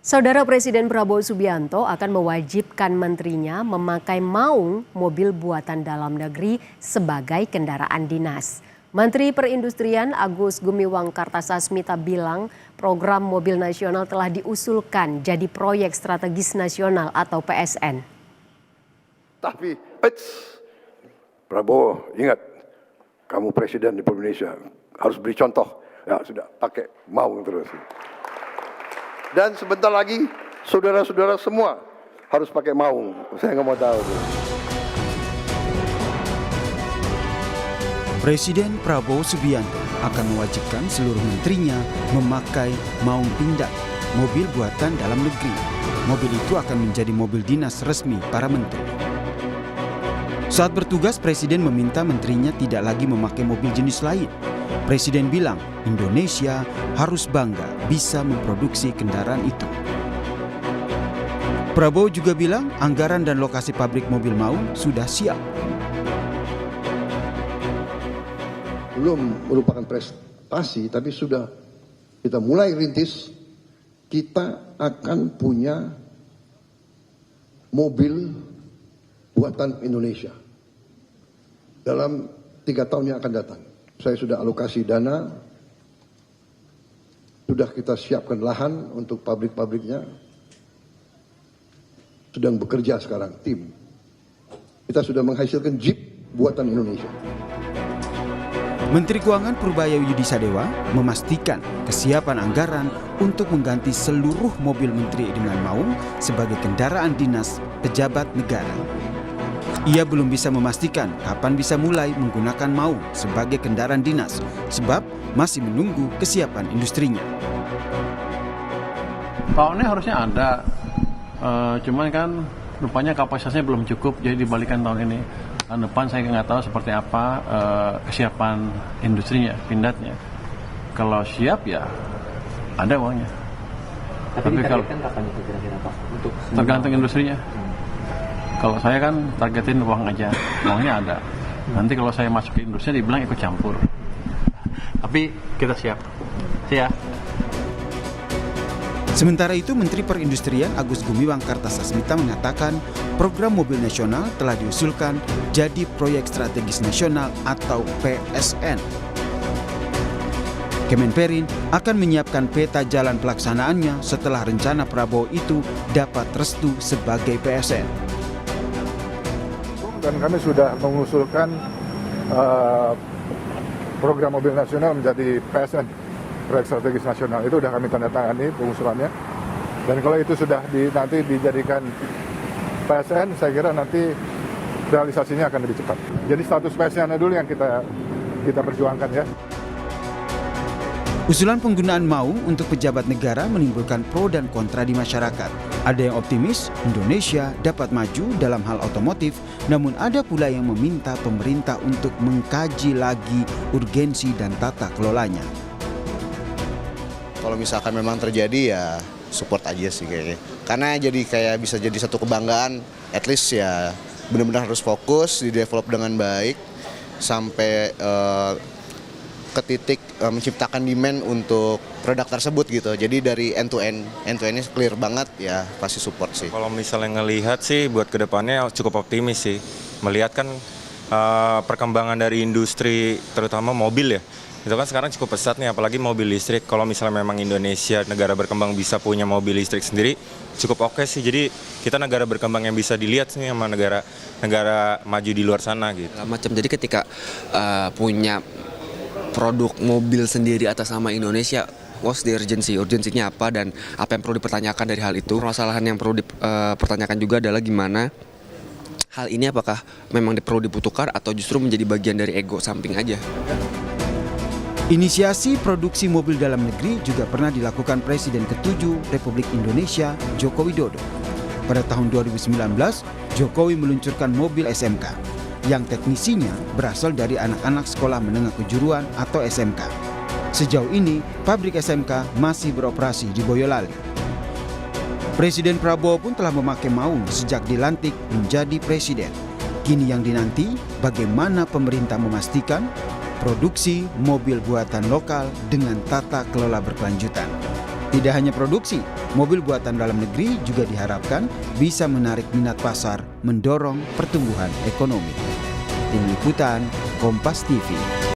Saudara Presiden Prabowo Subianto akan mewajibkan menterinya memakai maung mobil buatan dalam negeri sebagai kendaraan dinas. Menteri Perindustrian Agus Gumiwang Kartasasmita bilang program mobil nasional telah diusulkan jadi proyek strategis nasional atau PSN. Tapi, Prabowo ingat, kamu Presiden di Indonesia harus beri contoh. Ya sudah, pakai maung terus. Dan sebentar lagi saudara-saudara semua harus pakai maung. Saya nggak mau tahu. Presiden Prabowo Subianto akan mewajibkan seluruh menterinya memakai maung pindad, mobil buatan dalam negeri. Mobil itu akan menjadi mobil dinas resmi para menteri. Saat bertugas, Presiden meminta menterinya tidak lagi memakai mobil jenis lain. Presiden bilang Indonesia harus bangga bisa memproduksi kendaraan itu. Prabowo juga bilang anggaran dan lokasi pabrik mobil maung sudah siap. Belum merupakan prestasi, tapi sudah kita mulai rintis. Kita akan punya mobil buatan Indonesia dalam 3 tahun yang akan datang. Saya sudah alokasi dana, sudah kita siapkan lahan untuk pabrik-pabriknya, sedang bekerja sekarang tim. Kita sudah menghasilkan Jeep buatan Indonesia. Menteri Keuangan Purbaya Yudisadewa memastikan kesiapan anggaran untuk mengganti seluruh mobil menteri dengan maung sebagai kendaraan dinas pejabat negara. Ia belum bisa memastikan kapan bisa mulai menggunakan maung sebagai kendaraan dinas, sebab masih menunggu kesiapan industrinya. Tahunnya harusnya ada, cuman kan rupanya kapasitasnya belum cukup, jadi dibalikan tahun ini. Tahun depan saya nggak tahu seperti apa kesiapan industrinya, pindadnya. Kalau siap ya ada uangnya. Tapi kalau kapan itu kira-kira Pak? Untuk tergantung industrinya. Kalau saya kan targetin uang aja, uangnya ada. Nanti kalau saya masuk ke industri dibilang ikut campur. Tapi kita siap. Siap. Sementara itu, Menteri Perindustrian Agus Gumiwang Kartasasmita mengatakan program mobil nasional telah diusulkan jadi proyek strategis nasional atau PSN. Kemenperin akan menyiapkan peta jalan pelaksanaannya setelah rencana Prabowo itu dapat restu sebagai PSN. Dan kami sudah mengusulkan program mobil nasional menjadi PSN, proyek strategis nasional. Itu sudah kami tanda tangani pengusulannya. Dan kalau itu sudah nanti dijadikan PSN, saya kira nanti realisasinya akan lebih cepat. Jadi status PSN dulu yang kita perjuangkan ya. Usulan penggunaan maung untuk pejabat negara menimbulkan pro dan kontra di masyarakat. Ada yang optimis Indonesia dapat maju dalam hal otomotif, namun ada pula yang meminta pemerintah untuk mengkaji lagi urgensi dan tata kelolanya. Kalau misalkan memang terjadi ya support aja sih kayaknya. Karena jadi kayak bisa jadi satu kebanggaan, at least ya benar-benar harus fokus, di-develop dengan baik sampai ke titik menciptakan demand untuk produk tersebut gitu. Jadi dari end to end-nya clear banget ya, pasti support sih. Kalau misalnya ngelihat sih buat kedepannya cukup optimis sih. Melihat kan perkembangan dari industri terutama mobil ya. Itu kan sekarang cukup pesat nih, apalagi mobil listrik. Kalau misalnya memang Indonesia negara berkembang bisa punya mobil listrik sendiri, cukup oke sih. Jadi kita negara berkembang yang bisa dilihat sih sama negara maju di luar sana gitu. macam. Jadi ketika punya produk mobil sendiri atas nama Indonesia, what's the urgency? Urgensinya apa dan apa yang perlu dipertanyakan dari hal itu? Permasalahan yang perlu dipertanyakan juga adalah gimana hal ini apakah memang perlu dibutuhkan atau justru menjadi bagian dari ego samping aja. Inisiasi produksi mobil dalam negeri juga pernah dilakukan Presiden ke-7 Republik Indonesia, Joko Widodo. Pada tahun 2019, Jokowi meluncurkan mobil SMK yang teknisinya berasal dari anak-anak sekolah menengah kejuruan atau SMK. Sejauh ini, pabrik SMK masih beroperasi di Boyolali. Presiden Prabowo pun telah memakai maung sejak dilantik menjadi presiden. Kini yang dinanti, bagaimana pemerintah memastikan produksi mobil buatan lokal dengan tata kelola berkelanjutan. Tidak hanya produksi, mobil buatan dalam negeri juga diharapkan bisa menarik minat pasar, mendorong pertumbuhan ekonomi. Tim Liputan, Kompas TV.